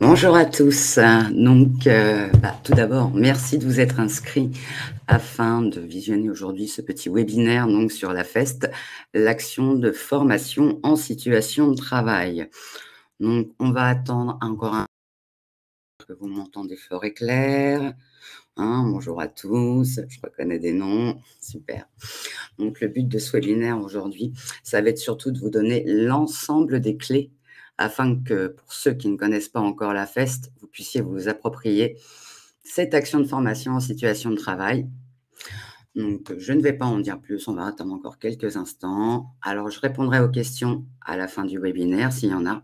Bonjour à tous. Donc, tout d'abord, merci de vous être inscrits afin de visionner aujourd'hui ce petit webinaire donc, sur la FEST, l'action de formation en situation de travail. Donc, on va attendre encore un peu que vous m'entendez fort et clair. Bonjour à tous, je reconnais des noms, super. Donc, le but de ce webinaire aujourd'hui, ça va être surtout de vous donner l'ensemble des clés afin que, pour ceux qui ne connaissent pas encore la FEST, vous puissiez vous approprier cette action de formation en situation de travail. Donc, je ne vais pas en dire plus, on va attendre encore quelques instants. Alors, je répondrai aux questions à la fin du webinaire, s'il y en a.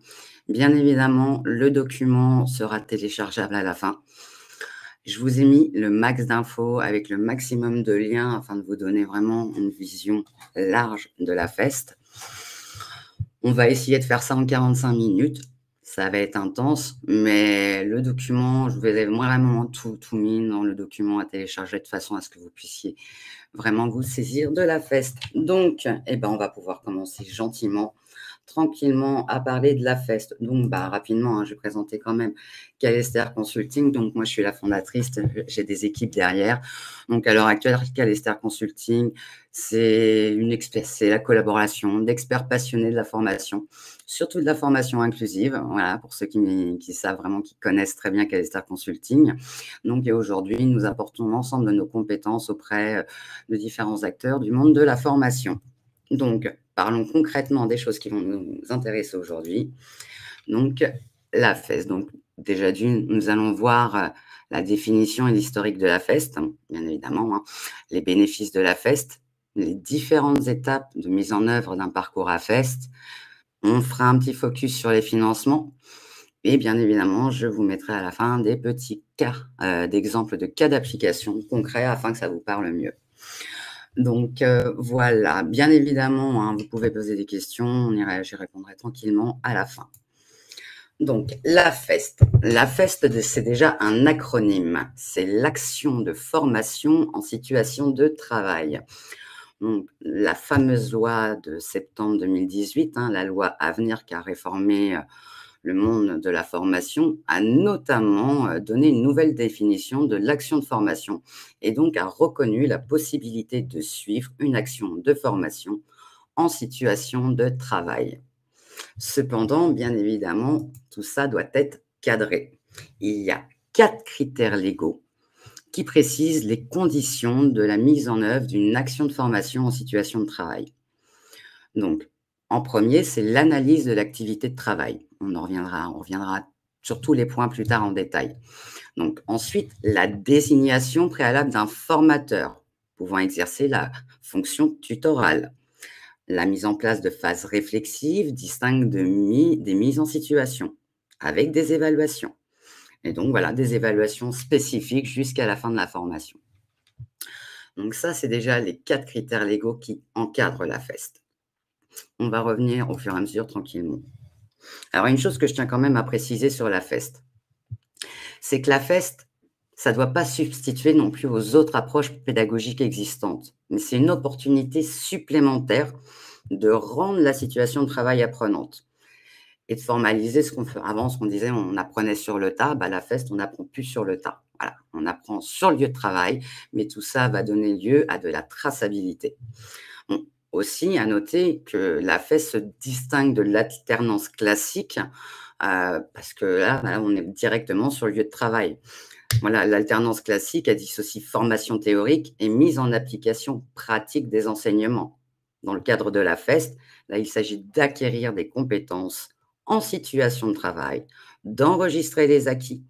Bien évidemment, le document sera téléchargeable à la fin. Je vous ai mis le max d'infos avec le maximum de liens afin de vous donner vraiment une vision large de la FEST. On va essayer de faire ça en 45 minutes. Ça va être intense, mais le document, je vous ai vraiment tout mis dans le document à télécharger de façon à ce que vous puissiez vraiment vous saisir de la FEST. Donc, on va pouvoir commencer gentiment, tranquillement à parler de la FEST. Donc, rapidement, je vais présenter quand même Calester Consulting. Donc, moi, je suis la fondatrice, j'ai des équipes derrière. Donc, à l'heure actuelle, Calester Consulting, c'est la collaboration d'experts passionnés de la formation, surtout de la formation inclusive. Voilà, pour ceux qui savent vraiment, qui connaissent très bien Calester Consulting. Donc, et aujourd'hui, nous apportons l'ensemble de nos compétences auprès de différents acteurs du monde de la formation. Donc, parlons concrètement des choses qui vont nous intéresser aujourd'hui. Donc, la FEST. Donc, déjà d'une, nous allons voir la définition et l'historique de la FEST, bien évidemment, les bénéfices de la FEST, les différentes étapes de mise en œuvre d'un parcours à FEST. On fera un petit focus sur les financements. Et bien évidemment, je vous mettrai à la fin des petits cas d'exemples de cas d'application concrets afin que ça vous parle mieux. Donc, voilà, bien évidemment, vous pouvez poser des questions, j'y répondrai tranquillement à la fin. Donc, la FEST. La FEST, c'est déjà un acronyme. C'est l'action de formation en situation de travail. Donc, la fameuse loi de septembre 2018, la loi Avenir qui a réformé le monde de la formation, a notamment donné une nouvelle définition de l'action de formation et donc a reconnu la possibilité de suivre une action de formation en situation de travail. Cependant, bien évidemment, tout ça doit être cadré. Il y a 4 critères légaux qui précisent les conditions de la mise en œuvre d'une action de formation en situation de travail. Donc, en premier, c'est l'analyse de l'activité de travail. On reviendra sur tous les points plus tard en détail. Donc, ensuite, la désignation préalable d'un formateur pouvant exercer la fonction tutorale. La mise en place de phases réflexives distinctes des mises en situation, avec des évaluations. Et donc, voilà, des évaluations spécifiques jusqu'à la fin de la formation. Donc ça, c'est déjà les 4 critères légaux qui encadrent la FEST. On va revenir au fur et à mesure tranquillement. Alors, une chose que je tiens quand même à préciser sur la FEST, c'est que la FEST, ça ne doit pas substituer non plus aux autres approches pédagogiques existantes, mais c'est une opportunité supplémentaire de rendre la situation de travail apprenante et de formaliser ce qu'on fait. Avant, ce qu'on disait, on apprenait sur le tas, la FEST, on n'apprend plus sur le tas. Voilà, on apprend sur le lieu de travail, mais tout ça va donner lieu à de la traçabilité. Bon, aussi, à noter que la FEST se distingue de l'alternance classique parce que là, on est directement sur le lieu de travail. Voilà, l'alternance classique, elle dissocie formation théorique et mise en application pratique des enseignements. Dans le cadre de la FEST, là, il s'agit d'acquérir des compétences en situation de travail, d'enregistrer les acquis,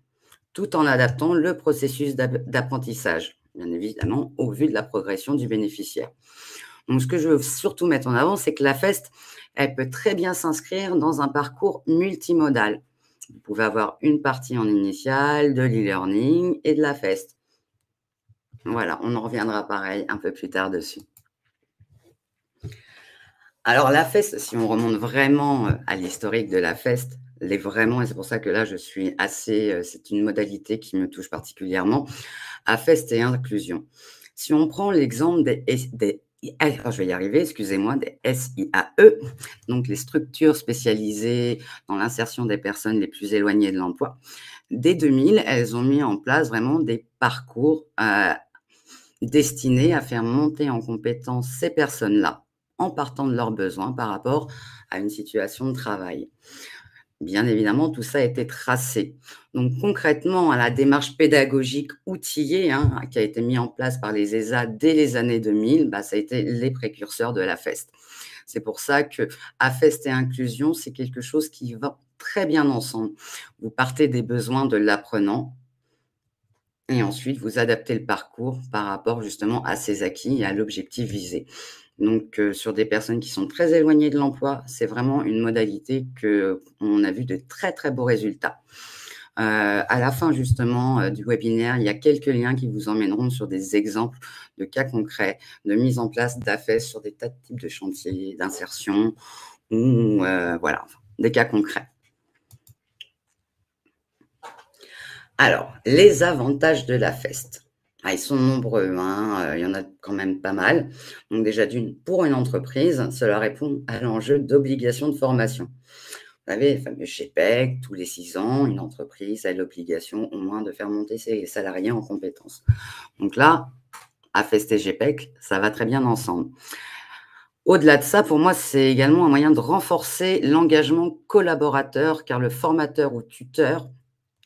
tout en adaptant le processus d'apprentissage, bien évidemment, au vu de la progression du bénéficiaire. Donc, ce que je veux surtout mettre en avant, c'est que la FEST, elle peut très bien s'inscrire dans un parcours multimodal. Vous pouvez avoir une partie en initiale, de l'e-learning et de la FEST. Voilà, on en reviendra pareil un peu plus tard dessus. Alors, la FEST, si on remonte vraiment à l'historique de la FEST, et c'est pour ça que là, c'est une modalité qui me touche particulièrement, à FEST et inclusion. Si on prend l'exemple des Alors, je vais y arriver, excusez-moi, des SIAE, donc les structures spécialisées dans l'insertion des personnes les plus éloignées de l'emploi. Dès 2000, elles ont mis en place vraiment des parcours destinés à faire monter en compétence ces personnes-là, en partant de leurs besoins par rapport à une situation de travail. Bien évidemment, tout ça a été tracé. Donc concrètement, la démarche pédagogique outillée, qui a été mise en place par les ESA dès les années 2000, ça a été les précurseurs de la FEST. C'est pour ça que AFEST et inclusion, c'est quelque chose qui va très bien ensemble. Vous partez des besoins de l'apprenant et ensuite vous adaptez le parcours par rapport justement à ses acquis et à l'objectif visé. Donc, sur des personnes qui sont très éloignées de l'emploi, c'est vraiment une modalité qu'on a vu de très, très beaux résultats. À la fin justement, du webinaire, il y a quelques liens qui vous emmèneront sur des exemples de cas concrets de mise en place d'AFES sur des tas de types de chantiers, d'insertion ou voilà, enfin, des cas concrets. Alors, les avantages de la FEST. Ils sont nombreux, il y en a quand même pas mal. Donc déjà pour une entreprise, cela répond à l'enjeu d'obligation de formation. Vous savez, le fameux GPEC, tous les 6 ans, une entreprise a l'obligation au moins de faire monter ses salariés en compétences. Donc là, AFEST et GPEC, ça va très bien ensemble. Au-delà de ça, pour moi, c'est également un moyen de renforcer l'engagement collaborateur, car le formateur ou tuteur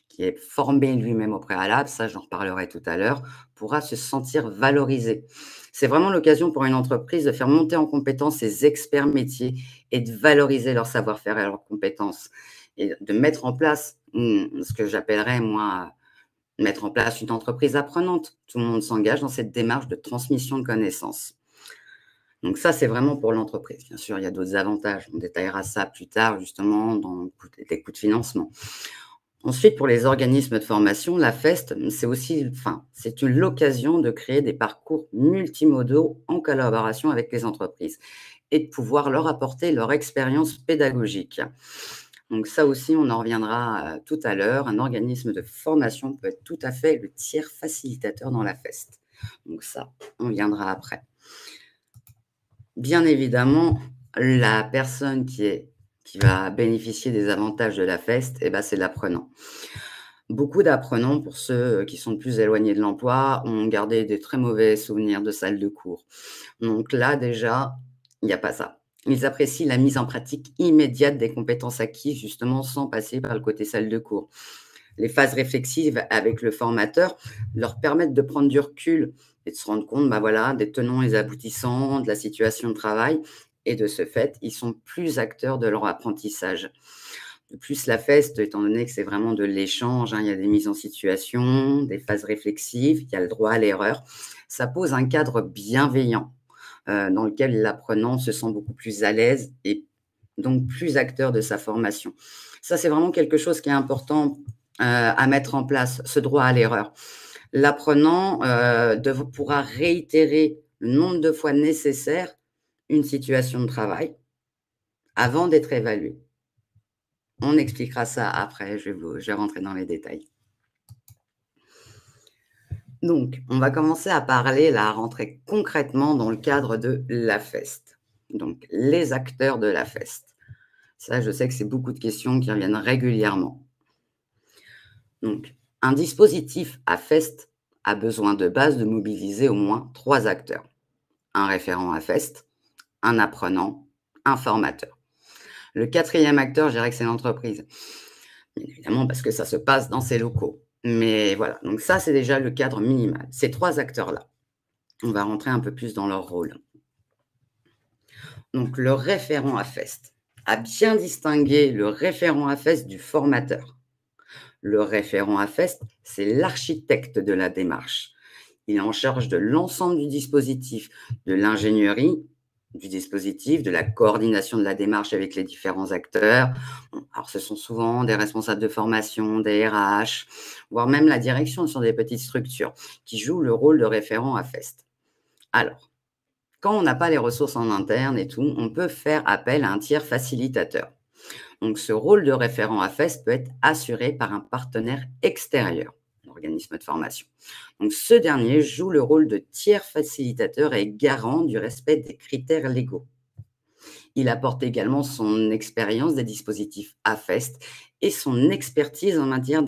qui est formé lui-même au préalable, ça j'en reparlerai tout à l'heure, pourra se sentir valorisé. C'est vraiment l'occasion pour une entreprise de faire monter en compétence ses experts métiers et de valoriser leur savoir-faire et leurs compétences et de mettre en place ce que j'appellerais, moi, mettre en place une entreprise apprenante. Tout le monde s'engage dans cette démarche de transmission de connaissances. Donc ça, c'est vraiment pour l'entreprise. Bien sûr, il y a d'autres avantages. On détaillera ça plus tard, justement, dans les coûts de financement. Ensuite, pour les organismes de formation, la FEST, c'est l'occasion de créer des parcours multimodaux en collaboration avec les entreprises et de pouvoir leur apporter leur expérience pédagogique. Donc ça aussi, on en reviendra tout à l'heure. Un organisme de formation peut être tout à fait le tiers facilitateur dans la FEST. Donc ça, on viendra après. Bien évidemment, la personne qui va bénéficier des avantages de la FEST, c'est l'apprenant. Beaucoup d'apprenants, pour ceux qui sont plus éloignés de l'emploi, ont gardé des très mauvais souvenirs de salles de cours. Donc là, déjà, il n'y a pas ça. Ils apprécient la mise en pratique immédiate des compétences acquises, justement, sans passer par le côté salle de cours. Les phases réflexives avec le formateur leur permettent de prendre du recul et de se rendre compte des tenants et aboutissants de la situation de travail. Et de ce fait, ils sont plus acteurs de leur apprentissage. De plus, la FEST, étant donné que c'est vraiment de l'échange, il y a des mises en situation, des phases réflexives, il y a le droit à l'erreur. Ça pose un cadre bienveillant dans lequel l'apprenant se sent beaucoup plus à l'aise et donc plus acteur de sa formation. Ça, c'est vraiment quelque chose qui est important à mettre en place, ce droit à l'erreur. L'apprenant pourra réitérer le nombre de fois nécessaire une situation de travail avant d'être évalué. On expliquera ça après, je vais rentrer dans les détails. Donc, on va commencer à parler, à rentrer concrètement dans le cadre de la FEST. Donc, les acteurs de la FEST. Ça, je sais que c'est beaucoup de questions qui reviennent régulièrement. Donc, un dispositif à FEST a besoin de base de mobiliser au moins 3 acteurs. Un référent à FEST, un apprenant, un formateur. Le 4e acteur, je dirais que c'est l'entreprise. Bien évidemment, parce que ça se passe dans ses locaux. Mais voilà, donc ça, c'est déjà le cadre minimal. Ces 3 acteurs-là, on va rentrer un peu plus dans leur rôle. Donc, le référent à FEST a bien distingué le référent à FEST du formateur. Le référent à FEST, c'est l'architecte de la démarche. Il est en charge de l'ensemble du dispositif, de l'ingénierie du dispositif, de la coordination de la démarche avec les différents acteurs. Alors, ce sont souvent des responsables de formation, des RH, voire même la direction sur des petites structures qui jouent le rôle de référent à FEST. Alors, quand on n'a pas les ressources en interne et tout, on peut faire appel à un tiers facilitateur. Donc, ce rôle de référent à FEST peut être assuré par un partenaire extérieur. l'organisme de formation. Donc, ce dernier joue le rôle de tiers facilitateur et garant du respect des critères légaux. Il apporte également son expérience des dispositifs AFEST et son expertise en matière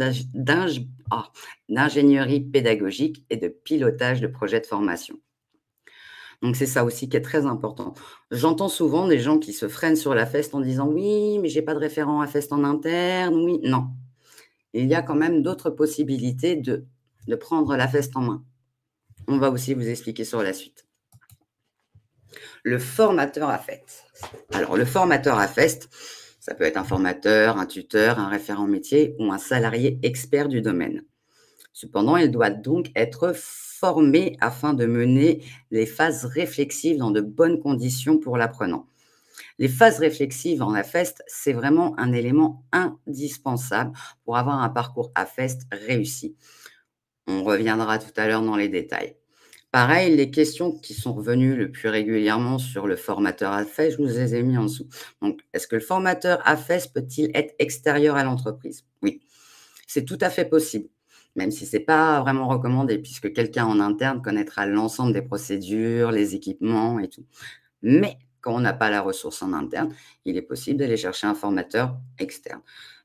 d'ingénierie pédagogique et de pilotage de projets de formation. Donc, c'est ça aussi qui est très important. J'entends souvent des gens qui se freinent sur l'AFEST en disant: «Oui, mais j'ai pas de référent AFEST en interne, oui». Non, il y a quand même d'autres possibilités de prendre l'AFEST en main. On va aussi vous expliquer sur la suite. Le formateur AFEST. Alors, le formateur AFEST, ça peut être un formateur, un tuteur, un référent métier ou un salarié expert du domaine. Cependant, il doit donc être formé afin de mener les phases réflexives dans de bonnes conditions pour l'apprenant. Les phases réflexives en AFEST, c'est vraiment un élément indispensable pour avoir un parcours AFEST réussi. On reviendra tout à l'heure dans les détails. Pareil, les questions qui sont revenues le plus régulièrement sur le formateur AFEST, je vous les ai mis en dessous. Donc, est-ce que le formateur AFEST peut-il être extérieur à l'entreprise? Oui, c'est tout à fait possible, même si ce n'est pas vraiment recommandé, puisque quelqu'un en interne connaîtra l'ensemble des procédures, les équipements et tout. Mais quand on n'a pas la ressource en interne, il est possible d'aller chercher un formateur externe.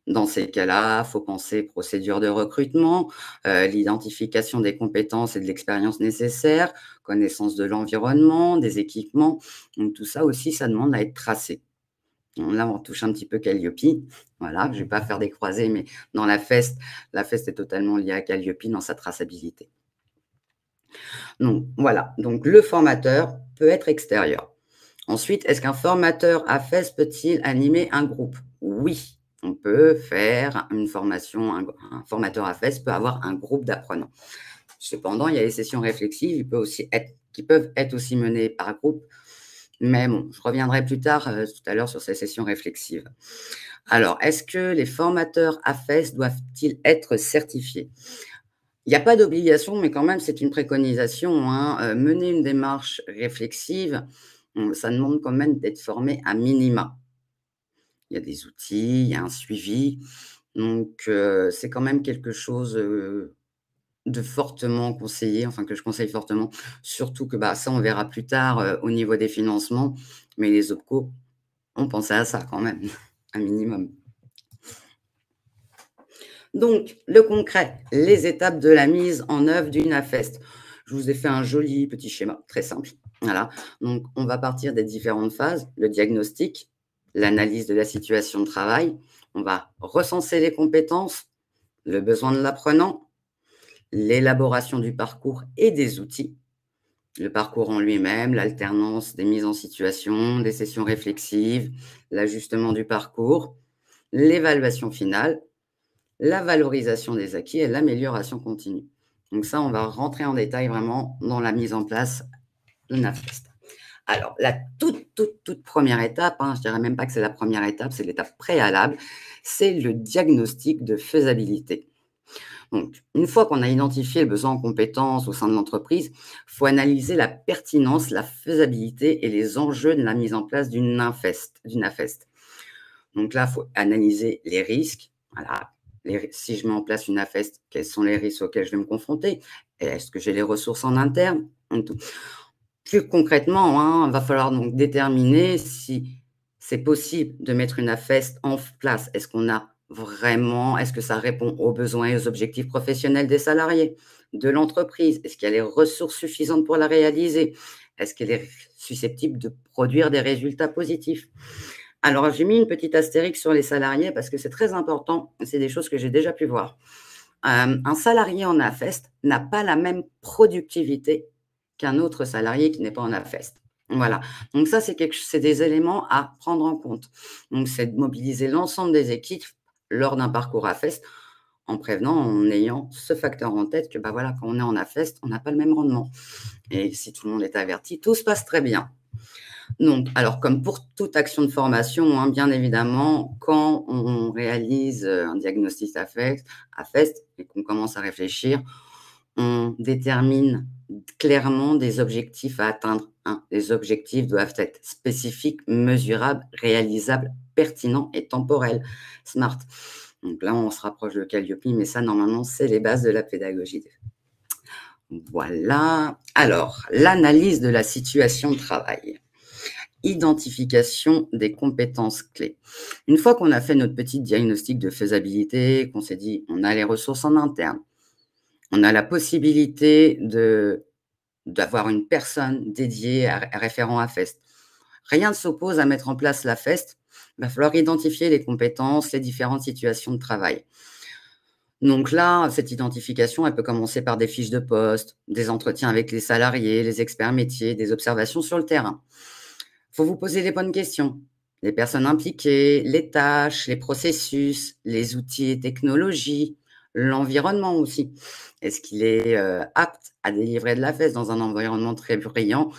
Dans ces cas-là, il faut penser procédure de recrutement, l'identification des compétences et de l'expérience nécessaires, connaissance de l'environnement, des équipements. Donc tout ça aussi, ça demande à être tracé. Donc là, on touche un petit peu Calliope. Voilà, je ne vais pas faire des croisés, mais dans la FEST est totalement liée à Calliope dans sa traçabilité. Donc voilà, donc le formateur peut être extérieur. Ensuite, est-ce qu'un formateur AFEST peut-il animer un groupe? Oui, on peut faire une formation, un formateur AFEST peut avoir un groupe d'apprenants. Cependant, il y a les sessions réflexives qui peuvent être aussi menées par groupe, mais bon, je reviendrai plus tard tout à l'heure sur ces sessions réflexives. Alors, est-ce que les formateurs AFEST doivent-ils être certifiés? Il n'y a pas d'obligation, mais quand même, c'est une préconisation, hein. Mener une démarche réflexive, ça demande quand même d'être formé à minima. Il y a des outils, il y a un suivi, donc c'est quand même quelque chose, de fortement conseillé, enfin que je conseille fortement. Surtout que, ça, on verra plus tard, au niveau des financements, mais les OPCO ont pensé à ça quand même, un minimum. Donc, le concret, les étapes de la mise en œuvre d'une AFEST. Je vous ai fait un joli petit schéma, très simple. Voilà. Donc, on va partir des différentes phases, le diagnostic, l'analyse de la situation de travail. On va recenser les compétences, le besoin de l'apprenant, l'élaboration du parcours et des outils, le parcours en lui-même, l'alternance des mises en situation, des sessions réflexives, l'ajustement du parcours, l'évaluation finale, la valorisation des acquis et l'amélioration continue. Donc ça, on va rentrer en détail vraiment dans la mise en place de NAFEST. Alors, la toute première étape, je ne dirais même pas que c'est la première étape, c'est l'étape préalable, c'est le diagnostic de faisabilité. Donc, une fois qu'on a identifié le besoin en compétences au sein de l'entreprise, il faut analyser la pertinence, la faisabilité et les enjeux de la mise en place d'une AFEST. Donc là, il faut analyser les risques. Voilà. Si je mets en place une AFEST, quels sont les risques auxquels je vais me confronter? Est-ce que j'ai les ressources en interne? Plus concrètement, il va falloir donc déterminer si c'est possible de mettre une AFEST en place. Est-ce que ça répond aux besoins et aux objectifs professionnels des salariés, de l'entreprise? Est-ce qu'il y a les ressources suffisantes pour la réaliser? Est-ce qu'elle est susceptible de produire des résultats positifs? Alors, j'ai mis une petite astérix sur les salariés parce que c'est très important. C'est des choses que j'ai déjà pu voir. Un salarié en AFEST n'a pas la même productivité qu'un autre salarié qui n'est pas en AFEST. Voilà. Donc ça, c'est des éléments à prendre en compte. Donc, c'est de mobiliser l'ensemble des équipes lors d'un parcours AFEST en prévenant, en ayant ce facteur en tête que, voilà, quand on est en AFEST, on n'a pas le même rendement. Et si tout le monde est averti, tout se passe très bien. Donc, alors, comme pour toute action de formation, bien évidemment, quand on réalise un diagnostic AFEST et qu'on commence à réfléchir, on détermine clairement des objectifs à atteindre. Les objectifs doivent être spécifiques, mesurables, réalisables, pertinents et temporels. SMART. Donc là, on se rapproche de Calliope, mais ça, normalement, c'est les bases de la pédagogie. Voilà. Alors, l'analyse de la situation de travail. Identification des compétences clés. Une fois qu'on a fait notre petit diagnostic de faisabilité, qu'on s'est dit on a les ressources en interne, on a la possibilité d'avoir une personne dédiée à référent à FEST. Rien ne s'oppose à mettre en place la FEST. Il va falloir identifier les compétences, les différentes situations de travail. Donc là, cette identification, elle peut commencer par des fiches de poste, des entretiens avec les salariés, les experts métiers, des observations sur le terrain. Il faut vous poser les bonnes questions. Les personnes impliquées, les tâches, les processus, les outils et technologies, l'environnement aussi. Est-ce qu'il est apte à délivrer de la FEST dans un environnement très brillant?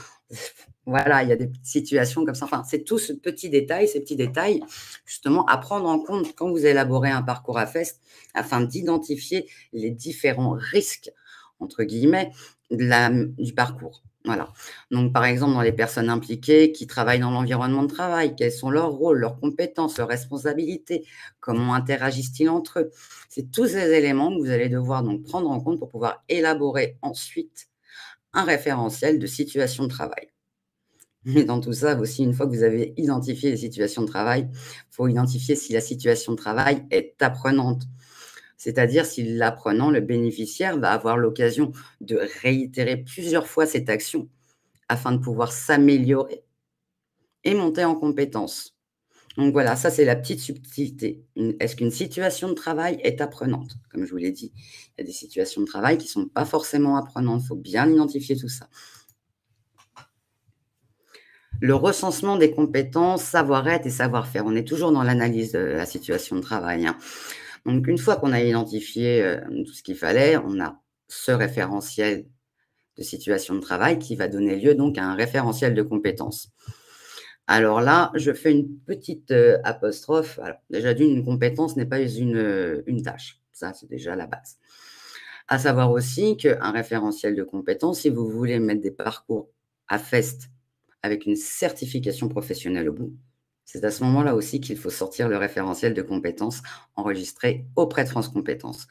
Voilà, il y a des petites situations comme ça. Enfin, c'est tout ce petit détail, ces petits détails, justement, à prendre en compte quand vous élaborez un parcours à FEST afin d'identifier les différents risques, entre guillemets, du parcours. Voilà. Donc, par exemple, dans les personnes impliquées qui travaillent dans l'environnement de travail, quels sont leurs rôles, leurs compétences, leurs responsabilités, comment interagissent-ils entre eux? C'est tous ces éléments que vous allez devoir donc prendre en compte pour pouvoir élaborer ensuite un référentiel de situation de travail. Mais dans tout ça aussi, une fois que vous avez identifié les situations de travail, il faut identifier si la situation de travail est apprenante. C'est-à-dire si l'apprenant, le bénéficiaire, va avoir l'occasion de réitérer plusieurs fois cette action afin de pouvoir s'améliorer et monter en compétences. Donc voilà, ça c'est la petite subtilité. Est-ce qu'une situation de travail est apprenante? Comme je vous l'ai dit, il y a des situations de travail qui ne sont pas forcément apprenantes. Il faut bien identifier tout ça. Le recensement des compétences, savoir-être et savoir-faire. On est toujours dans l'analyse de la situation de travail, hein. Donc une fois qu'on a identifié, tout ce qu'il fallait, on a ce référentiel de situation de travail qui va donner lieu donc à un référentiel de compétences. Alors là, je fais une petite, apostrophe. Alors déjà une compétence n'est pas une tâche. Ça, c'est déjà la base. À savoir aussi qu'un référentiel de compétences, si vous voulez mettre des parcours à FEST avec une certification professionnelle au bout, c'est à ce moment-là aussi qu'il faut sortir le référentiel de compétences enregistré auprès de France Compétences.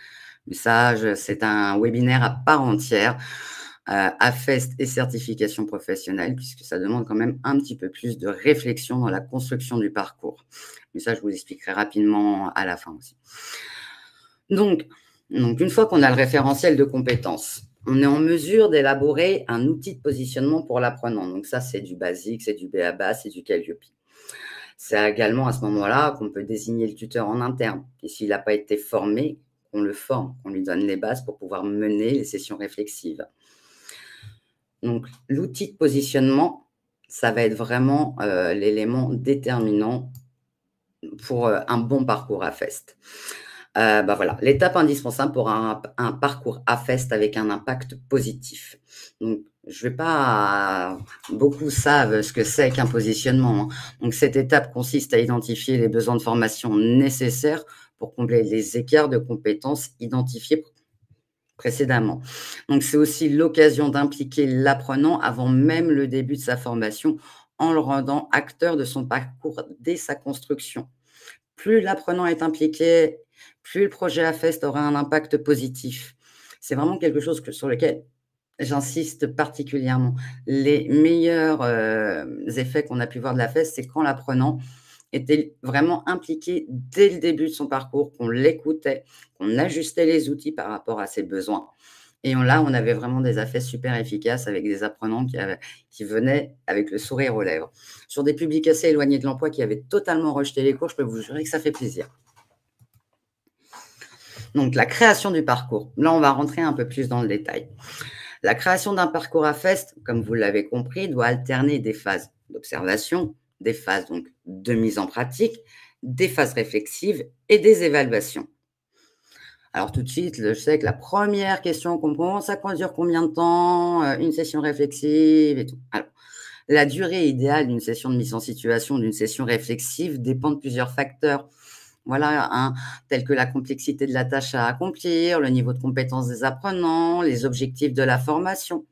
Mais ça, c'est un webinaire à part entière, AFEST et certification professionnelle, puisque ça demande quand même un petit peu plus de réflexion dans la construction du parcours. Mais ça, je vous expliquerai rapidement à la fin aussi. Donc une fois qu'on a le référentiel de compétences, on est en mesure d'élaborer un outil de positionnement pour l'apprenant. Donc ça, c'est du basique, c'est du b.a.-ba, c'est du Calliope. C'est également à ce moment-là qu'on peut désigner le tuteur en interne. Et s'il n'a pas été formé, on le forme, on lui donne les bases pour pouvoir mener les sessions réflexives. Donc, l'outil de positionnement, ça va être vraiment l'élément déterminant pour un bon parcours à FEST. Voilà, l'étape indispensable pour un parcours à FEST avec un impact positif. Donc, je vais pas beaucoup savent ce que c'est qu'un positionnement, hein. Donc, cette étape consiste à identifier les besoins de formation nécessaires pour combler les écarts de compétences identifiés précédemment. Donc, c'est aussi l'occasion d'impliquer l'apprenant avant même le début de sa formation en le rendant acteur de son parcours dès sa construction. Plus l'apprenant est impliqué, plus le projet AFEST aura un impact positif. C'est vraiment quelque chose sur lequel j'insiste particulièrement. Les meilleurs effets qu'on a pu voir de l'AFEST, c'est quand l'apprenant était vraiment impliqué dès le début de son parcours, qu'on l'écoutait, qu'on ajustait les outils par rapport à ses besoins. Et là, on avait vraiment des AFEST super efficaces avec des apprenants qui venaient avec le sourire aux lèvres. Sur des publics assez éloignés de l'emploi qui avaient totalement rejeté les cours, je peux vous jurer que ça fait plaisir. Donc, la création du parcours. Là, on va rentrer un peu plus dans le détail. La création d'un parcours à FEST, comme vous l'avez compris, doit alterner des phases d'observation, des phases donc de mise en pratique, des phases réflexives et des évaluations. Alors tout de suite, je sais que la première question qu'on pose, ça dure combien de temps, une session réflexive et tout. Alors, la durée idéale d'une session de mise en situation, d'une session réflexive dépend de plusieurs facteurs. Voilà, hein, tels que la complexité de la tâche à accomplir, le niveau de compétence des apprenants, les objectifs de la formation.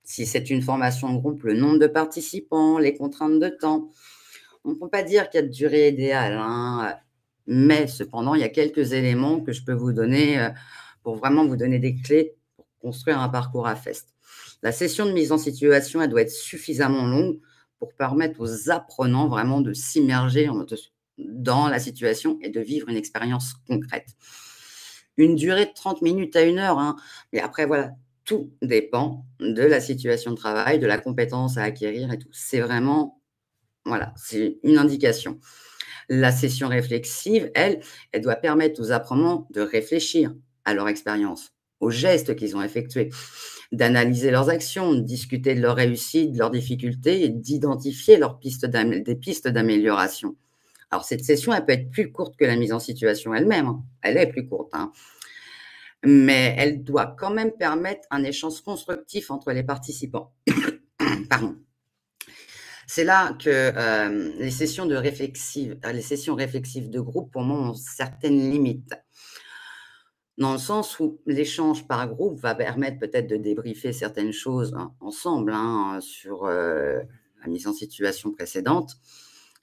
Si c'est une formation de groupe, le nombre de participants, les contraintes de temps. On ne peut pas dire qu'il y a de durée idéale, hein. Mais cependant, il y a quelques éléments que je peux vous donner pour vraiment vous donner des clés pour construire un parcours à FEST. La session de mise en situation, elle doit être suffisamment longue pour permettre aux apprenants vraiment de s'immerger dans la situation et de vivre une expérience concrète. Une durée de 30 minutes à 1 heure, hein, mais après, voilà, tout dépend de la situation de travail, de la compétence à acquérir et tout. C'est vraiment, voilà, c'est une indication. La session réflexive, elle doit permettre aux apprenants de réfléchir à leur expérience, aux gestes qu'ils ont effectués, d'analyser leurs actions, de discuter de leurs réussites, de leurs difficultés et d'identifier des pistes d'amélioration. Alors, cette session, elle peut être plus courte que la mise en situation elle-même, hein. Elle est plus courte, hein, mais elle doit quand même permettre un échange constructif entre les participants. Pardon. C'est là que les sessions réflexives de groupe, pour moi, ont certaines limites. Dans le sens où l'échange par groupe va permettre peut-être de débriefer certaines choses ensemble, hein, sur la mise en situation précédente.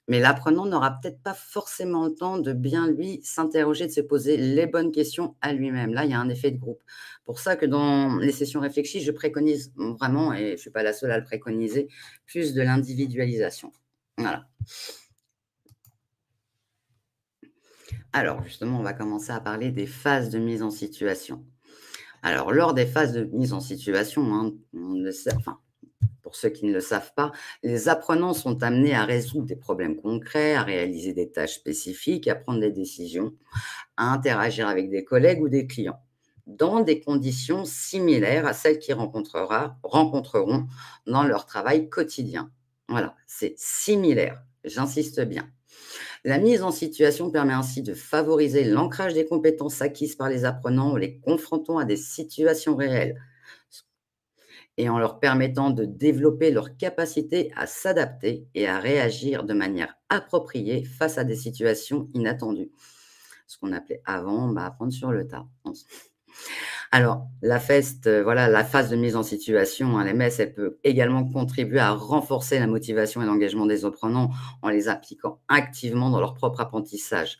Mais l'apprenant n'aura peut-être pas forcément le temps de bien, lui, s'interroger, de se poser les bonnes questions à lui-même. Là, il y a un effet de groupe. Pour ça que dans les sessions réflexives, je préconise vraiment, et je ne suis pas la seule à le préconiser, plus de l'individualisation. Voilà. Alors, justement, on va commencer à parler des phases de mise en situation. Alors, lors des phases de mise en situation, hein, pour ceux qui ne le savent pas, les apprenants sont amenés à résoudre des problèmes concrets, à réaliser des tâches spécifiques, à prendre des décisions, à interagir avec des collègues ou des clients, dans des conditions similaires à celles qu'ils rencontreront dans leur travail quotidien. Voilà, c'est similaire, j'insiste bien. La mise en situation permet ainsi de favoriser l'ancrage des compétences acquises par les apprenants en les confrontant à des situations réelles et en leur permettant de développer leur capacité à s'adapter et à réagir de manière appropriée face à des situations inattendues. Ce qu'on appelait avant apprendre sur le tas. Alors, la phase de mise en situation, hein, l'MS, elle peut également contribuer à renforcer la motivation et l'engagement des apprenants en les impliquant activement dans leur propre apprentissage.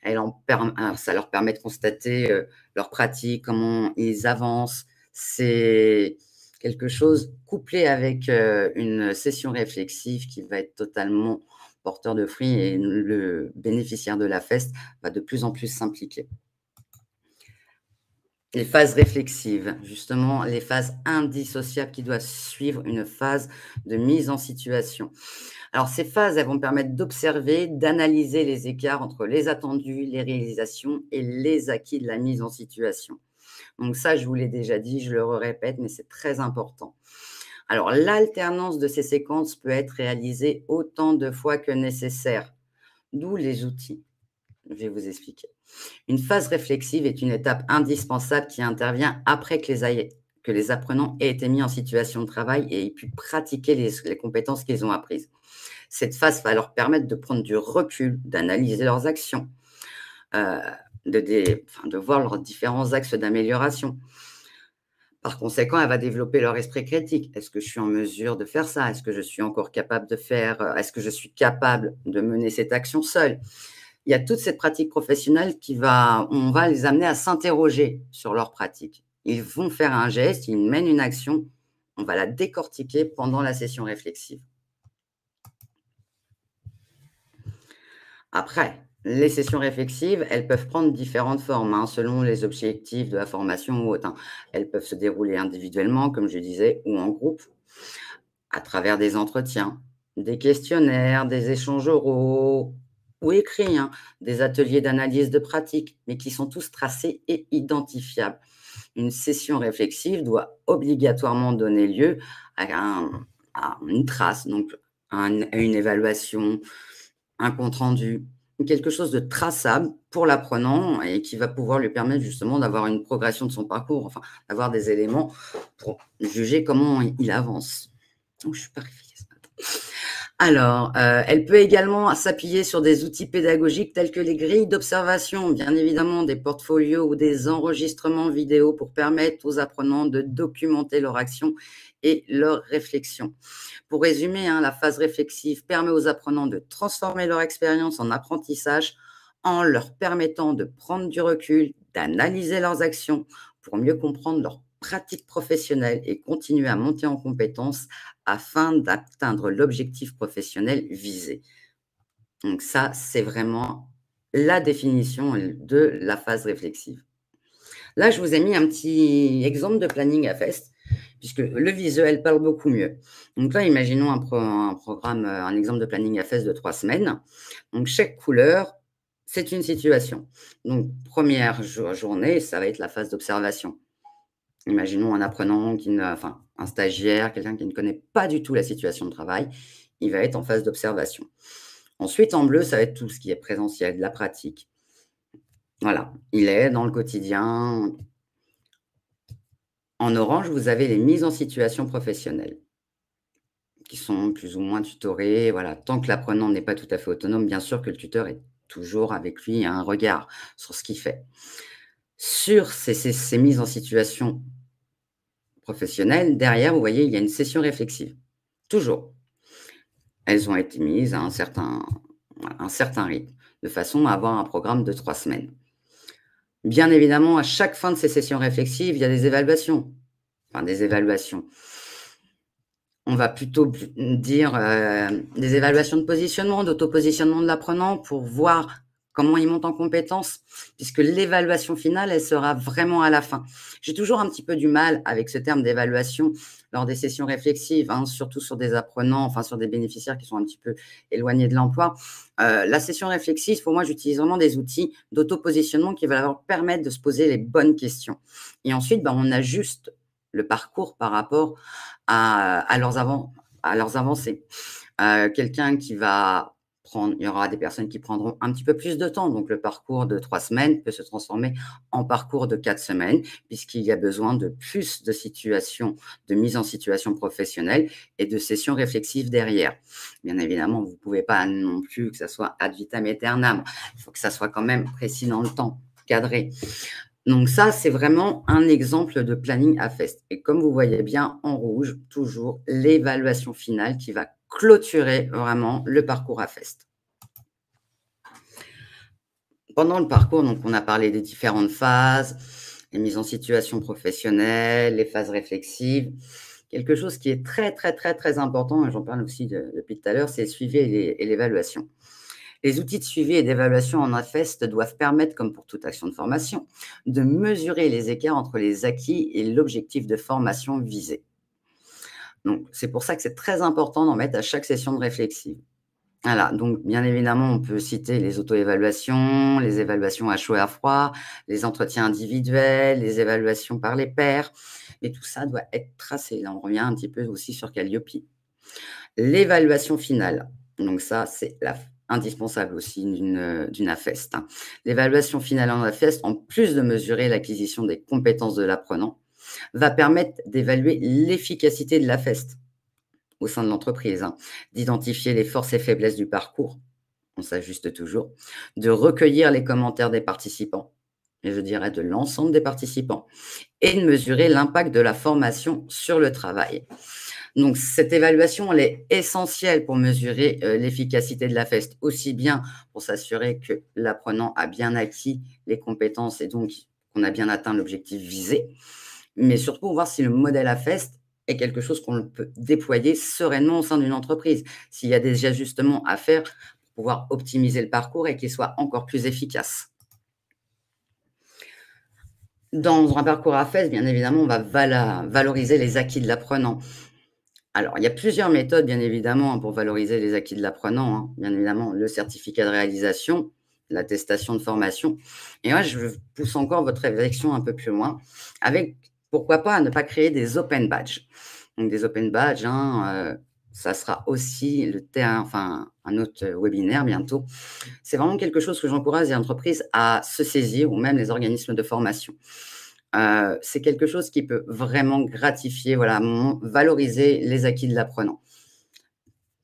Ça leur permet de constater leur pratique, comment ils avancent. C'est quelque chose couplé avec une session réflexive qui va être totalement porteur de fruits et le bénéficiaire de la FEST va de plus en plus s'impliquer. Les phases réflexives, justement, les phases indissociables qui doivent suivre une phase de mise en situation. Alors, ces phases, elles vont permettre d'observer, d'analyser les écarts entre les attendus, les réalisations et les acquis de la mise en situation. Donc ça, je vous l'ai déjà dit, je le répète, mais c'est très important. Alors, l'alternance de ces séquences peut être réalisée autant de fois que nécessaire, d'où les outils. Je vais vous expliquer. Une phase réflexive est une étape indispensable qui intervient après que les apprenants aient été mis en situation de travail et aient pu pratiquer les compétences qu'ils ont apprises. Cette phase va leur permettre de prendre du recul, d'analyser leurs actions, de voir leurs différents axes d'amélioration. Par conséquent, elle va développer leur esprit critique. Est-ce que je suis en mesure de faire ça? Est-ce que je suis encore capable de faire? Est-ce que je suis capable de mener cette action seule? Il y a toute cette pratique professionnelle on va les amener à s'interroger sur leur pratique. Ils vont faire un geste, ils mènent une action, on va la décortiquer pendant la session réflexive. Après, les sessions réflexives, elles peuvent prendre différentes formes, selon les objectifs de la formation ou autre. Elles peuvent se dérouler individuellement, comme je disais, ou en groupe, à travers des entretiens, des questionnaires, des échanges oraux ou écrits, des ateliers d'analyse de pratique, mais qui sont tous tracés et identifiables. Une session réflexive doit obligatoirement donner lieu à une trace, donc à une évaluation, un compte-rendu, quelque chose de traçable pour l'apprenant et qui va pouvoir lui permettre justement d'avoir une progression de son parcours, enfin, d'avoir des éléments pour juger comment il avance. Oh, je suis pas réveillée ce matin. Alors, elle peut également s'appuyer sur des outils pédagogiques tels que les grilles d'observation, bien évidemment des portfolios ou des enregistrements vidéo pour permettre aux apprenants de documenter leur action et leur réflexion. Pour résumer, la phase réflexive permet aux apprenants de transformer leur expérience en apprentissage en leur permettant de prendre du recul, d'analyser leurs actions pour mieux comprendre leurs pratiques professionnelles et continuer à monter en compétences afin d'atteindre l'objectif professionnel visé. Donc ça, c'est vraiment la définition de la phase réflexive. Là, je vous ai mis un petit exemple de planning à fest, puisque le visuel parle beaucoup mieux. Donc là, imaginons un programme, un exemple de planning à fest de 3 semaines. Donc chaque couleur, c'est une situation. Donc première journée, ça va être la phase d'observation. Imaginons un apprenant enfin un stagiaire, quelqu'un qui ne connaît pas du tout la situation de travail, il va être en phase d'observation. Ensuite, en bleu, ça va être tout ce qui est présentiel, de la pratique. Voilà, il est dans le quotidien. En orange, vous avez les mises en situation professionnelle qui sont plus ou moins tutorées. Voilà, tant que l'apprenant n'est pas tout à fait autonome, bien sûr que le tuteur est toujours avec lui, a un regard sur ce qu'il fait. Sur ces mises en situation professionnelle, derrière, vous voyez, il y a une session réflexive. Toujours. Elles ont été mises à un certain rythme, de façon à avoir un programme de 3 semaines. Bien évidemment, à chaque fin de ces sessions réflexives, il y a des évaluations. Enfin, des évaluations. On va plutôt dire des évaluations de positionnement, d'autopositionnement de l'apprenant pour voir comment il monte en compétences, puisque l'évaluation finale, elle sera vraiment à la fin. J'ai toujours un petit peu du mal avec ce terme d'évaluation lors des sessions réflexives, hein, surtout sur des apprenants, enfin sur des bénéficiaires qui sont un petit peu éloignés de l'emploi. La session réflexive, pour moi, j'utilise vraiment des outils d'autopositionnement qui vont leur permettre de se poser les bonnes questions. Et ensuite, on ajuste le parcours par rapport à leurs avancées. Quelqu'un qui va il y aura des personnes qui prendront un petit peu plus de temps. Donc, le parcours de 3 semaines peut se transformer en parcours de 4 semaines, puisqu'il y a besoin de plus de situations, de mise en situation professionnelle et de sessions réflexives derrière. Bien évidemment, vous ne pouvez pas non plus que ça soit ad vitam aeternam. Il faut que ça soit quand même précis dans le temps, cadré. Donc ça, c'est vraiment un exemple de planning à fest. Et comme vous voyez bien en rouge, toujours l'évaluation finale qui va clôturer vraiment le parcours à fest. Pendant le parcours, donc, on a parlé des différentes phases, les mises en situation professionnelle, les phases réflexives. Quelque chose qui est très, très, très, très important, et j'en parle aussi depuis tout à l'heure, c'est le suivi et l'évaluation. Les outils de suivi et d'évaluation en AFEST doivent permettre, comme pour toute action de formation, de mesurer les écarts entre les acquis et l'objectif de formation visé. Donc, c'est pour ça que c'est très important d'en mettre à chaque session de réflexive. Voilà, donc bien évidemment, on peut citer les auto-évaluations, les évaluations à chaud et à froid, les entretiens individuels, les évaluations par les pairs, mais tout ça doit être tracé. Là, on revient un petit peu aussi sur Calliope. L'évaluation finale, donc ça, c'est indispensable aussi d'une AFEST, hein. L'évaluation finale en AFEST, en plus de mesurer l'acquisition des compétences de l'apprenant, va permettre d'évaluer l'efficacité de l'AFEST au sein de l'entreprise, hein, d'identifier les forces et faiblesses du parcours, on s'ajuste toujours, de recueillir les commentaires des participants, et je dirais de l'ensemble des participants, et de mesurer l'impact de la formation sur le travail. Donc, cette évaluation, elle est essentielle pour mesurer l'efficacité de la FEST, aussi bien pour s'assurer que l'apprenant a bien acquis les compétences et donc qu'on a bien atteint l'objectif visé, mais surtout pour voir si le modèle AFEST est quelque chose qu'on peut déployer sereinement au sein d'une entreprise, s'il y a des ajustements à faire pour pouvoir optimiser le parcours et qu'il soit encore plus efficace. Dans un parcours AFEST, bien évidemment, on va valoriser les acquis de l'apprenant. Alors, il y a plusieurs méthodes, bien évidemment, hein, pour valoriser les acquis de l'apprenant, hein. Bien évidemment, le certificat de réalisation, l'attestation de formation. Et moi, je pousse encore votre réflexion un peu plus loin avec, pourquoi pas, ne pas créer des open badges. Donc, des open badges, hein, ça sera aussi un autre webinaire bientôt. C'est vraiment quelque chose que j'encourage les entreprises à se saisir, ou même les organismes de formation. C'est quelque chose qui peut vraiment gratifier, voilà, valoriser les acquis de l'apprenant.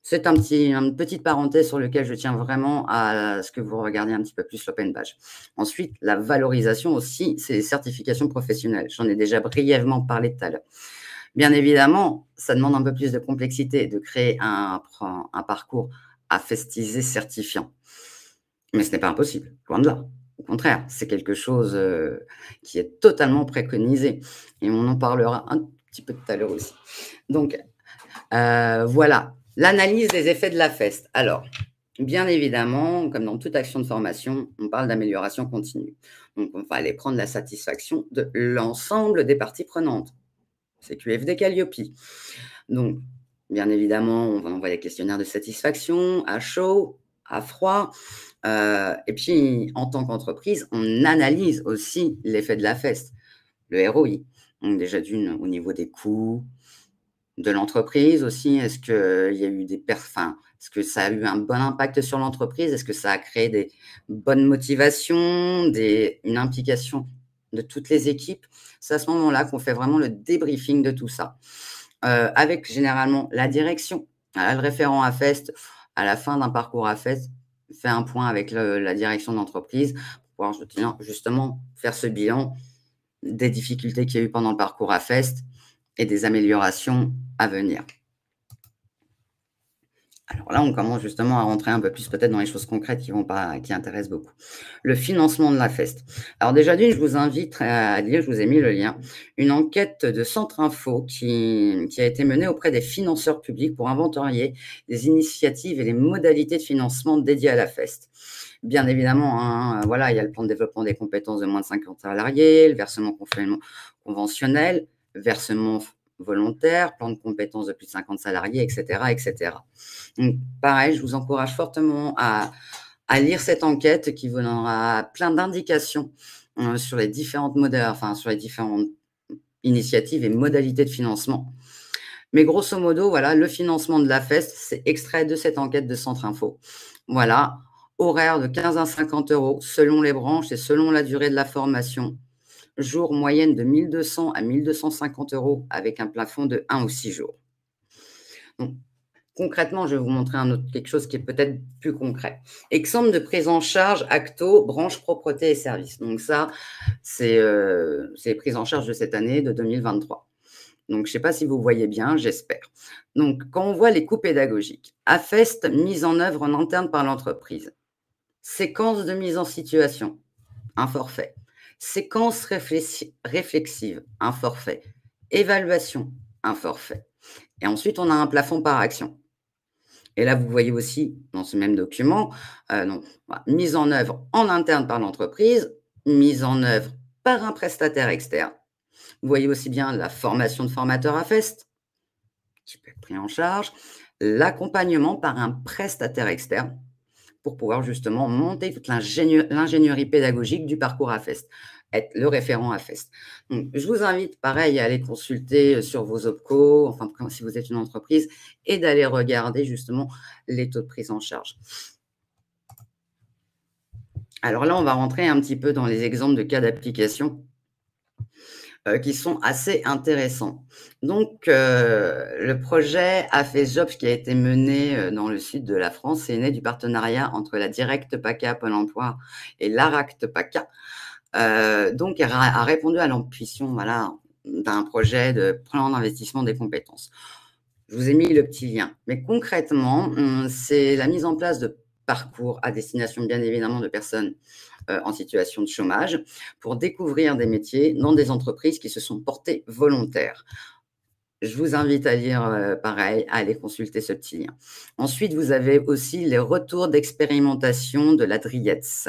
C'est une petite parenthèse sur lequel je tiens vraiment à ce que vous regardiez un petit peu plus l'open badge. Ensuite, la valorisation aussi, c'est les certifications professionnelles. J'en ai déjà brièvement parlé tout à l'heure. Bien évidemment, ça demande un peu plus de complexité de créer un parcours à festiser certifiant. Mais ce n'est pas impossible, loin de là. Au contraire, c'est quelque chose, qui est totalement préconisé et on en parlera un petit peu tout à l'heure aussi. Donc, voilà, l'analyse des effets de la FEST. Alors, bien évidemment, comme dans toute action de formation, on parle d'amélioration continue. Donc, on va aller prendre la satisfaction de l'ensemble des parties prenantes, CQFD, Calliope. Donc, bien évidemment, on va envoyer des questionnaires de satisfaction à chaud, à froid. Et puis, en tant qu'entreprise, on analyse aussi l'effet de la FEST, le ROI. Donc, déjà d'une, au niveau des coûts de l'entreprise aussi. Est-ce qu'il y a eu est-ce que ça a eu un bon impact sur l'entreprise? Est-ce que ça a créé des bonnes motivations, une implication de toutes les équipes? C'est à ce moment-là qu'on fait vraiment le débriefing de tout ça, avec généralement la direction. Le référent AFEST, à la fin d'un parcours AFEST, fait un point avec la direction d'entreprise pour pouvoir justement faire ce bilan des difficultés qu'il y a eu pendant le parcours AFEST et des améliorations à venir. Alors là, on commence justement à rentrer un peu plus peut-être dans les choses concrètes qui intéressent beaucoup. Le financement de la FEST. Alors déjà d'une, je vous invite à lire, je vous ai mis le lien, une enquête de Centre Info qui a été menée auprès des financeurs publics pour inventorier les initiatives et les modalités de financement dédiées à la FEST. Bien évidemment, hein, voilà, il y a le plan de développement des compétences de moins de 50 salariés, le versement conventionnel, versement volontaire, plan de compétences de plus de 50 salariés, etc., etc. Donc, pareil, je vous encourage fortement à lire cette enquête qui vous donnera plein d'indications sur les différentes sur les différentes initiatives et modalités de financement. Mais grosso modo, voilà, le financement de la FEST, c'est extrait de cette enquête de Centre Info. Voilà, horaire de 15 à 50 euros selon les branches et selon la durée de la formation. Jour moyenne de 1 200 à 1 250 euros avec un plafond de 1 ou 6 jours. Donc, concrètement, je vais vous montrer quelque chose qui est peut-être plus concret. Exemple de prise en charge Acto, branche propreté et services. Donc ça, c'est les prises en charge de cette année, de 2023. Donc, je ne sais pas si vous voyez bien, j'espère. Donc, quand on voit les coûts pédagogiques, AFEST, mise en œuvre en interne par l'entreprise. Séquence de mise en situation, un forfait. Séquence réflexive, un forfait. Évaluation, un forfait. Et ensuite, on a un plafond par action. Et là, vous voyez aussi dans ce même document, mise en œuvre en interne par l'entreprise, mise en œuvre par un prestataire externe. Vous voyez aussi bien la formation de formateur à FEST, qui peut être pris en charge, l'accompagnement par un prestataire externe pour pouvoir justement monter toute l'ingénierie pédagogique du parcours à FEST, être le référent à FEST. Donc, je vous invite, pareil, à aller consulter sur vos OPCO, enfin, si vous êtes une entreprise, et d'aller regarder justement les taux de prise en charge. Alors là, on va rentrer un petit peu dans les exemples de cas d'application qui sont assez intéressants. Donc, le projet AFESJobs qui a été mené dans le sud de la France est né du partenariat entre la Directe PACA Pôle emploi et l'ARACT PACA. Donc, a répondu à l'ambition d'un projet de plan d'investissement des compétences. Je vous ai mis le petit lien. Mais concrètement, c'est la mise en place de parcours à destination, bien évidemment, de personnes en situation de chômage pour découvrir des métiers dans des entreprises qui se sont portées volontaires. Je vous invite à lire, pareil, à aller consulter ce petit lien. Ensuite, vous avez aussi les retours d'expérimentation de la DRIETS.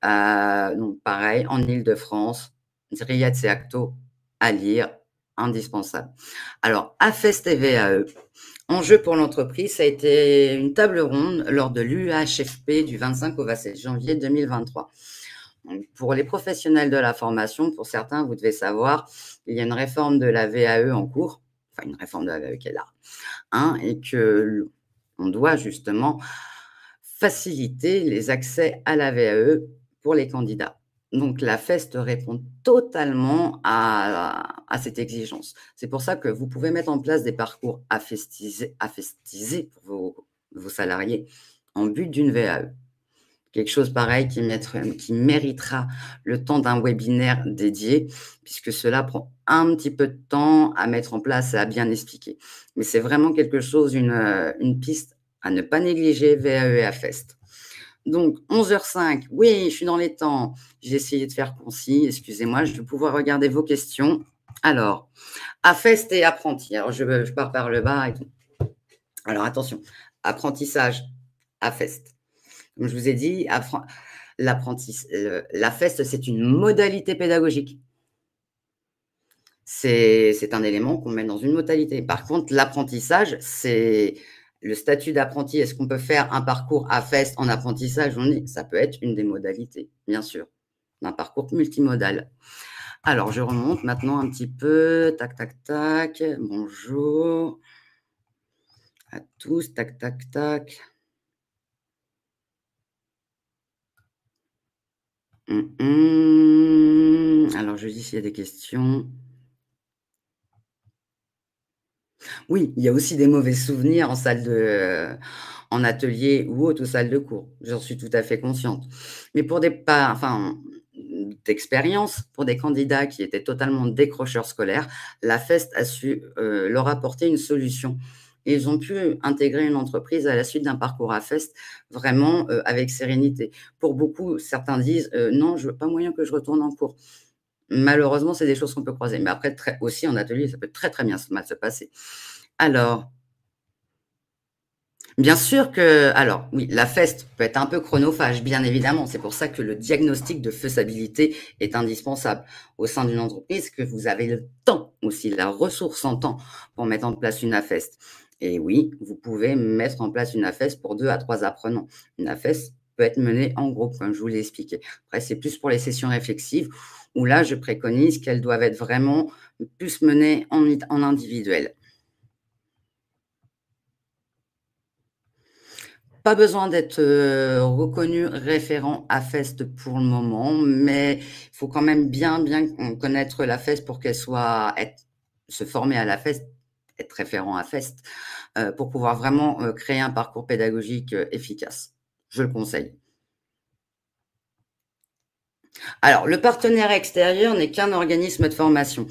Donc, pareil, en Île-de-France, DRIETS et Acto à lire, indispensable. Alors, AFEST et VAE. Enjeu pour l'entreprise, ça a été une table ronde lors de l'UHFP du 25 au 27 janvier 2023. Donc, pour les professionnels de la formation, pour certains, vous devez savoir qu'il y a une réforme de la VAE en cours, enfin une réforme de la VAE qui est là, et qu'on doit justement faciliter les accès à la VAE pour les candidats. Donc, la FEST répond totalement à cette exigence. C'est pour ça que vous pouvez mettre en place des parcours affestisés pour vos salariés en but d'une VAE. Quelque chose pareil qui méritera le temps d'un webinaire dédié, puisque cela prend un petit peu de temps à mettre en place et à bien expliquer. Mais c'est vraiment quelque chose, une piste à ne pas négliger, VAE et AFEST. Donc 11h05, oui, je suis dans les temps. J'ai essayé de faire concis, excusez-moi, je vais pouvoir regarder vos questions. Alors, AFEST et apprenti. Alors, je pars par le bas et tout. Alors, attention, apprentissage, AFEST. Comme je vous ai dit, l'AFEST, c'est une modalité pédagogique. C'est un élément qu'on met dans une modalité. Par contre, l'apprentissage, c'est le statut d'apprenti. Est-ce qu'on peut faire un parcours AFEST en apprentissage? Ça peut être une des modalités, bien sûr, d'un parcours multimodal. Alors, je remonte maintenant un petit peu. Tac, tac, tac. Bonjour à tous. Tac, tac, tac. Alors, je dis s'il y a des questions. Oui, il y a aussi des mauvais souvenirs en atelier ou autre, ou salle de cours. J'en suis tout à fait consciente. Mais pour des pas enfin, d'expérience, pour des candidats qui étaient totalement décrocheurs scolaires, la FEST a su, leur apporter une solution. Et ils ont pu intégrer une entreprise à la suite d'un parcours à FEST vraiment, avec sérénité. Pour beaucoup, certains disent: «Non, je veux pas moyen que je retourne en cours». Malheureusement, c'est des choses qu'on peut croiser. Mais après, très aussi en atelier, ça peut très, très bien mal se passer. Alors, bien sûr que alors oui, la FEST peut être un peu chronophage, bien évidemment. C'est pour ça que le diagnostic de faisabilité est indispensable au sein d'une entreprise, que vous avez le temps aussi, la ressource en temps pour mettre en place une AFEST. Et oui, vous pouvez mettre en place une AFEST pour 2 à 3 apprenants. Une AFEST peut être menée en groupe, comme je vous l'ai expliqué. Après, c'est plus pour les sessions réflexives où là, je préconise qu'elles doivent être vraiment plus menées en individuel. Pas besoin d'être, reconnu référent AFEST pour le moment, mais il faut quand même bien connaître la FEST pour qu'elle soit se former à la FEST, être référent AFEST, pour pouvoir vraiment, créer un parcours pédagogique, efficace. Je le conseille. Alors, le partenaire extérieur n'est qu'un organisme de formation.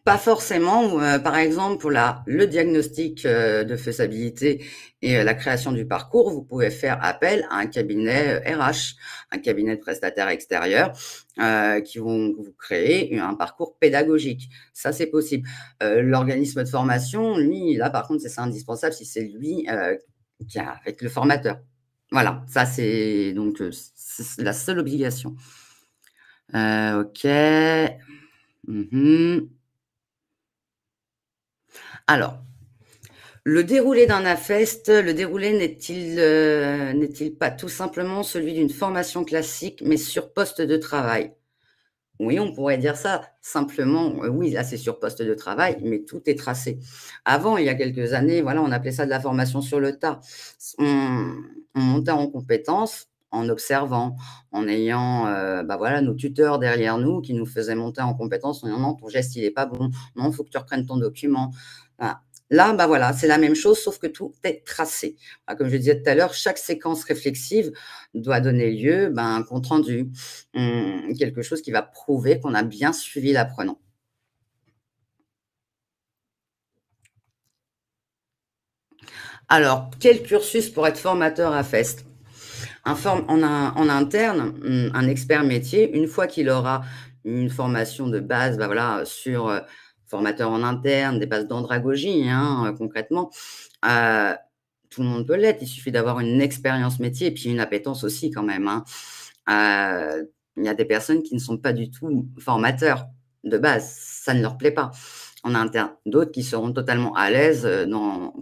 Pas forcément, par exemple, pour le diagnostic, de faisabilité et la création du parcours, vous pouvez faire appel à un cabinet, RH, un cabinet de prestataires extérieurs, qui vont vous créer un parcours pédagogique. Ça, c'est possible. L'organisme de formation, lui, là, par contre, c'est indispensable si c'est lui, qui a avec le formateur. Voilà, ça, c'est donc, c'est la seule obligation. OK. Mmh. Alors, le déroulé d'un AFEST, le déroulé n'est-il pas tout simplement celui d'une formation classique, mais sur poste de travail? Oui, on pourrait dire ça. Simplement, oui, là, c'est sur poste de travail, mais tout est tracé. Avant, il y a quelques années, voilà, on appelait ça de la formation sur le tas. On montait en compétences en observant, en ayant, bah, voilà, nos tuteurs derrière nous qui nous faisaient monter en compétences en disant: «Non, ton geste, il est pas bon. Non, il faut que tu reprennes ton document». Voilà. Là, bah, voilà, c'est la même chose, sauf que tout est tracé. Bah, comme je disais tout à l'heure, chaque séquence réflexive doit donner lieu, ben, à un compte rendu, quelque chose qui va prouver qu'on a bien suivi l'apprenant. Alors, quel cursus pour être formateur à FEST? En interne, un expert métier, une fois qu'il aura une formation de base, bah, voilà, sur, formateur en interne, des bases d'andragogie, hein, concrètement, heu, tout le monde peut l'être. Il suffit d'avoir une expérience métier et puis une appétence aussi quand même, hein. Il y a des personnes qui ne sont pas du tout formateurs de base, ça ne leur plaît pas en interne. D'autres qui seront totalement à l'aise,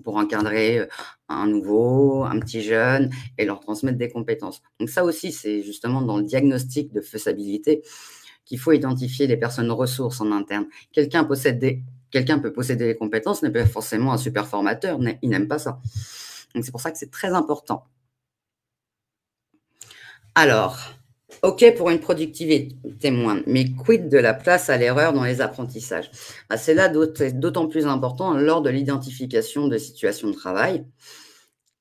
pour encadrer, un nouveau, un petit jeune et leur transmettre des compétences. Donc ça aussi, c'est justement dans le diagnostic de faisabilité qu'il faut identifier les personnes ressources en interne. Quelqu'un peut posséder les compétences, n'est pas forcément un super formateur, il n'aime pas ça. Donc c'est pour ça que c'est très important. Alors, OK pour une productivité moindre, mais quid de la place à l'erreur dans les apprentissages? Bah, c'est là d'autant plus important lors de l'identification de situations de travail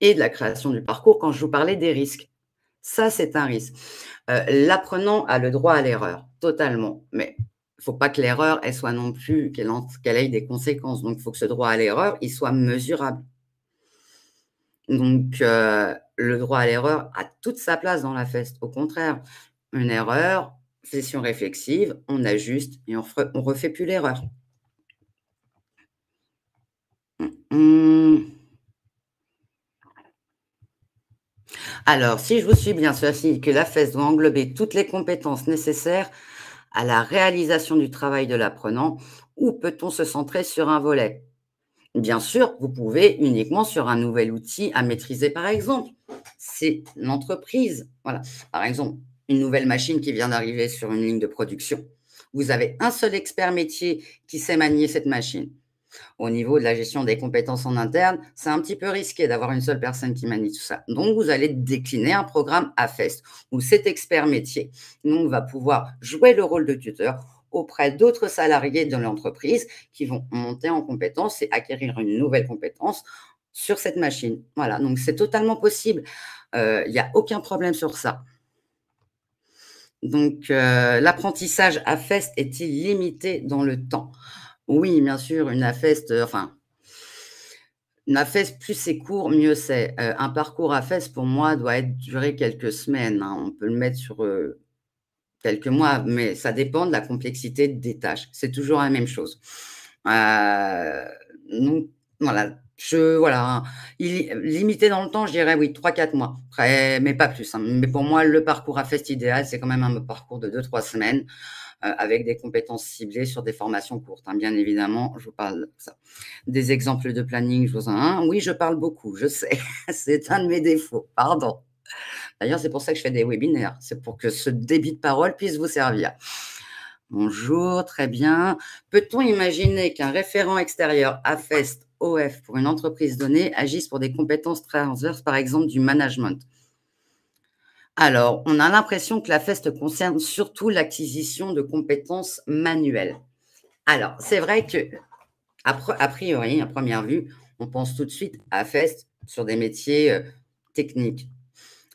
et de la création du parcours quand je vous parlais des risques. Ça, c'est un risque. L'apprenant a le droit à l'erreur, totalement, mais il ne faut pas que l'erreur, elle soit non plus qu'elle ait des conséquences. Donc il faut que ce droit à l'erreur, il soit mesurable. Donc, le droit à l'erreur a toute sa place dans la FEST. Au contraire, une erreur, session réflexive, on ajuste et on refait plus l'erreur. Mmh. Alors, si je vous suis bien, cela signifie que la FEST doit englober toutes les compétences nécessaires à la réalisation du travail de l'apprenant, ou peut-on se centrer sur un volet? Bien sûr, vous pouvez uniquement sur un nouvel outil à maîtriser, par exemple. C'est l'entreprise. Voilà. Par exemple, une nouvelle machine qui vient d'arriver sur une ligne de production. Vous avez un seul expert métier qui sait manier cette machine. Au niveau de la gestion des compétences en interne, c'est un petit peu risqué d'avoir une seule personne qui manie tout ça. Donc, vous allez décliner un programme AFEST où cet expert métier donc, va pouvoir jouer le rôle de tuteur auprès d'autres salariés de l'entreprise qui vont monter en compétences et acquérir une nouvelle compétence sur cette machine. Voilà, donc c'est totalement possible. Il n'y a aucun problème sur ça. Donc, l'apprentissage AFEST est-il limité dans le temps? Oui, bien sûr, une AFEST, enfin, la FES, plus c'est court, mieux c'est. Un parcours à FES, pour moi, doit être durer quelques semaines, hein. On peut le mettre sur, quelques mois, mais ça dépend de la complexité des tâches. C'est toujours la même chose. Donc voilà, voilà, hein, limité dans le temps, je dirais oui, 3 4 mois. Après, mais pas plus, hein. Mais pour moi, le parcours à FES idéal, c'est quand même un parcours de 2 3 semaines, avec des compétences ciblées sur des formations courtes, hein. Bien évidemment, je vous parle de ça. Des exemples de planning, je vous en oui, je parle beaucoup, je sais, c'est un de mes défauts, pardon. D'ailleurs, c'est pour ça que je fais des webinaires, c'est pour que ce débit de parole puisse vous servir. Bonjour, très bien. Peut-on imaginer qu'un référent extérieur AFEST, OF pour une entreprise donnée agisse pour des compétences transverses, par exemple du management? Alors, on a l'impression que la FEST concerne surtout l'acquisition de compétences manuelles. Alors, c'est vrai que a priori, à première vue, on pense tout de suite à FEST sur des métiers, techniques.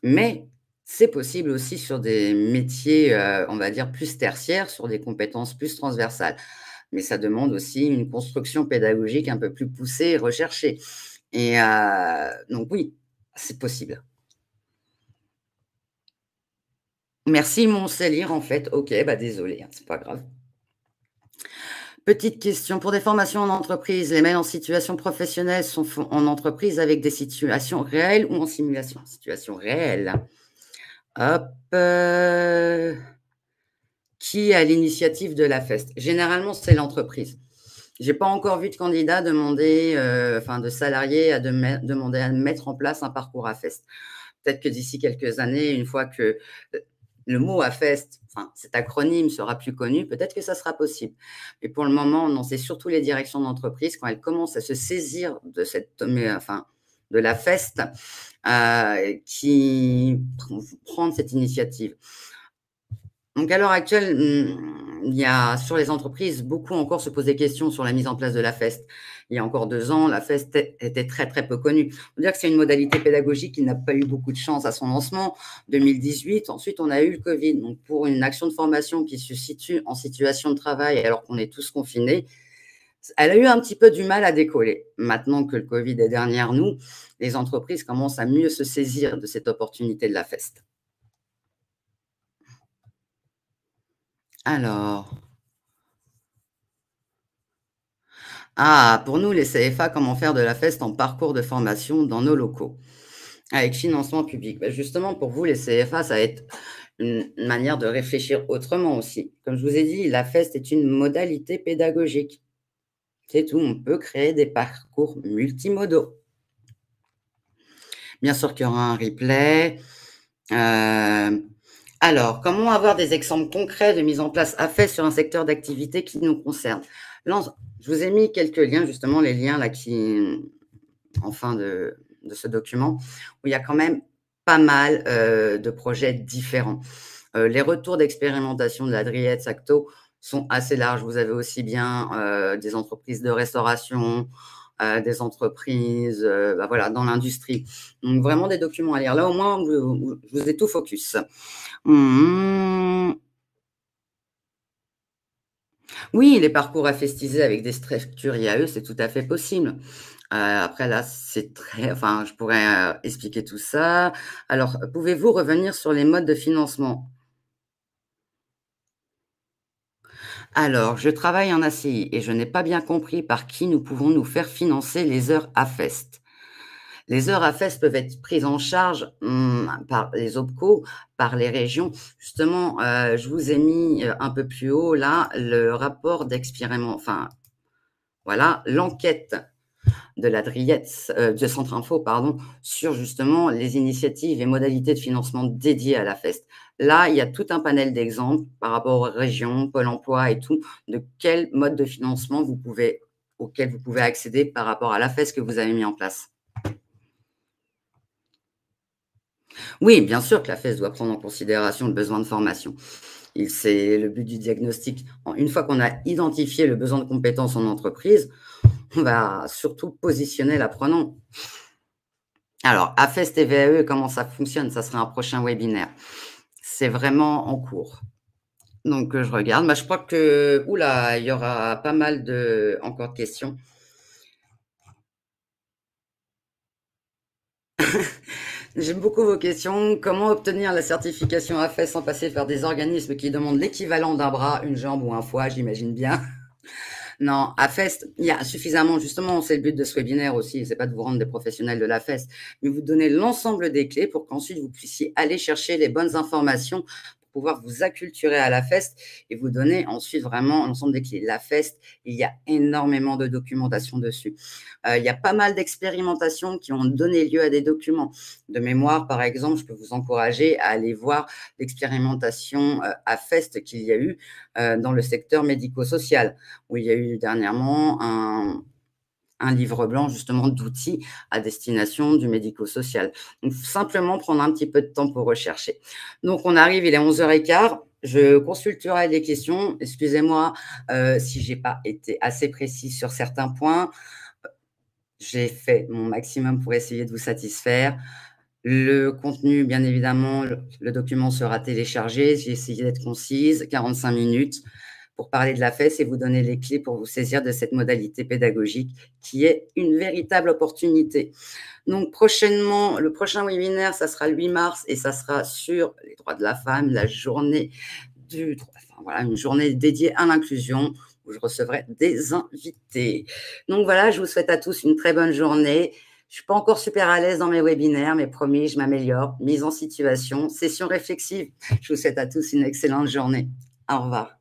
Mais c'est possible aussi sur des métiers, on va dire plus tertiaires, sur des compétences plus transversales. Mais ça demande aussi une construction pédagogique un peu plus poussée et recherchée. Et donc oui, c'est possible. Merci, mon sait lire en fait. OK, bah désolé, hein, c'est pas grave. Petite question, pour des formations en entreprise, les mails en situation professionnelle sont en entreprise avec des situations réelles ou en simulation? Situation réelle. Hop, qui a l'initiative de la FEST? Généralement, c'est l'entreprise. J'ai pas encore vu de candidat demander, enfin de salarié à demander à mettre en place un parcours à FEST. Peut-être que d'ici quelques années, une fois que, le mot AFEST, enfin cet acronyme sera plus connu, peut-être que ça sera possible. Mais pour le moment, non, c'est surtout les directions d'entreprise quand elles commencent à se saisir de cette mais enfin, de la FEST, qui prendre cette initiative. Donc à l'heure actuelle, il y a sur les entreprises, beaucoup encore se posent des questions sur la mise en place de la FEST. Il y a encore 2 ans, la FEST était très, très peu connue. Faut dire que c'est une modalité pédagogique qui n'a pas eu beaucoup de chance à son lancement, 2018. Ensuite, on a eu le covid. Donc pour une action de formation qui se situe en situation de travail alors qu'on est tous confinés, elle a eu un petit peu du mal à décoller. Maintenant que le covid est derrière nous, les entreprises commencent à mieux se saisir de cette opportunité de la FEST. Alors pour nous, les CFA, comment faire de la FEST en parcours de formation dans nos locaux, avec financement public? Bah, justement, pour vous, les CFA, ça va être une manière de réfléchir autrement aussi. Comme je vous ai dit, la FEST est une modalité pédagogique. C'est tout, on peut créer des parcours multimodaux. Bien sûr qu'il y aura un replay. Alors, comment avoir des exemples concrets de mise en place à FEST sur un secteur d'activité qui nous concerne? Là, je vous ai mis quelques liens, justement, les liens là qui en fin de ce document, où il y a quand même pas mal, de projets différents. Les retours d'expérimentation de la Dryette Sacto sont assez larges. Vous avez aussi bien, des entreprises de restauration, des entreprises, bah, voilà, dans l'industrie. Donc vraiment des documents à lire. Là, au moins, je vous ai tout focus. Mmh. Oui, les parcours à festiser avec des structures IAE, c'est tout à fait possible. Après là, c'est très enfin, je pourrais, expliquer tout ça. Alors, pouvez-vous revenir sur les modes de financement? Alors, je travaille en ACI et je n'ai pas bien compris par qui nous pouvons nous faire financer les heures AFEST. Les heures AFEST peuvent être prises en charge, par les OPCO, par les régions. Justement, je vous ai mis, un peu plus haut là, le rapport d'expérimen enfin, voilà, l'enquête de la DRIETS, de Centre Info, pardon, sur justement les initiatives et modalités de financement dédiées à la FEST. Là, il y a tout un panel d'exemples par rapport aux régions, Pôle emploi et tout, de quel mode de financement auquel vous pouvez accéder par rapport à la FEST que vous avez mis en place. Oui, bien sûr que la FEST doit prendre en considération le besoin de formation. C'est le but du diagnostic. Une fois qu'on a identifié le besoin de compétences en entreprise, on va surtout positionner l'apprenant. Alors, AFEST et VAE, comment ça fonctionne? Ça sera un prochain webinaire. C'est vraiment en cours. Donc, je regarde. Bah, je crois que, oula, il y aura pas mal encore de questions. J'aime beaucoup vos questions. Comment obtenir la certification AFEST sans passer par des organismes qui demandent l'équivalent d'un bras, une jambe ou un foie, j'imagine bien. Non, à Fest, il y a suffisamment, justement, c'est le but de ce webinaire aussi, c'est pas de vous rendre des professionnels de la Fest, mais vous donner l'ensemble des clés pour qu'ensuite vous puissiez aller chercher les bonnes informations pour pouvoir vous acculturer à la Fest et vous donner ensuite vraiment l'ensemble des clés. La Fest, il y a énormément de documentation dessus. Il y a pas mal d'expérimentations qui ont donné lieu à des documents. De mémoire, par exemple, je peux vous encourager à aller voir l'expérimentation à Fest qu'il y a eu dans le secteur médico-social où il y a eu dernièrement un livre blanc justement d'outils à destination du médico-social. Donc simplement prendre un petit peu de temps pour rechercher. Donc on arrive, il est 11h15. Je consulterai les questions. Excusez-moi si j'ai pas été assez précis sur certains points. J'ai fait mon maximum pour essayer de vous satisfaire. Le contenu, bien évidemment, le document sera téléchargé. J'ai essayé d'être concise, 45 minutes pour parler de la FES et vous donner les clés pour vous saisir de cette modalité pédagogique qui est une véritable opportunité. Donc prochainement, le prochain webinaire, ça sera le 8 mars et ça sera sur les droits de la femme, la journée du droit, enfin voilà, une journée dédiée à l'inclusion où je recevrai des invités. Donc voilà, je vous souhaite à tous une très bonne journée. Je suis pas encore super à l'aise dans mes webinaires, mais promis, je m'améliore. Mise en situation, session réflexive. Je vous souhaite à tous une excellente journée. Au revoir.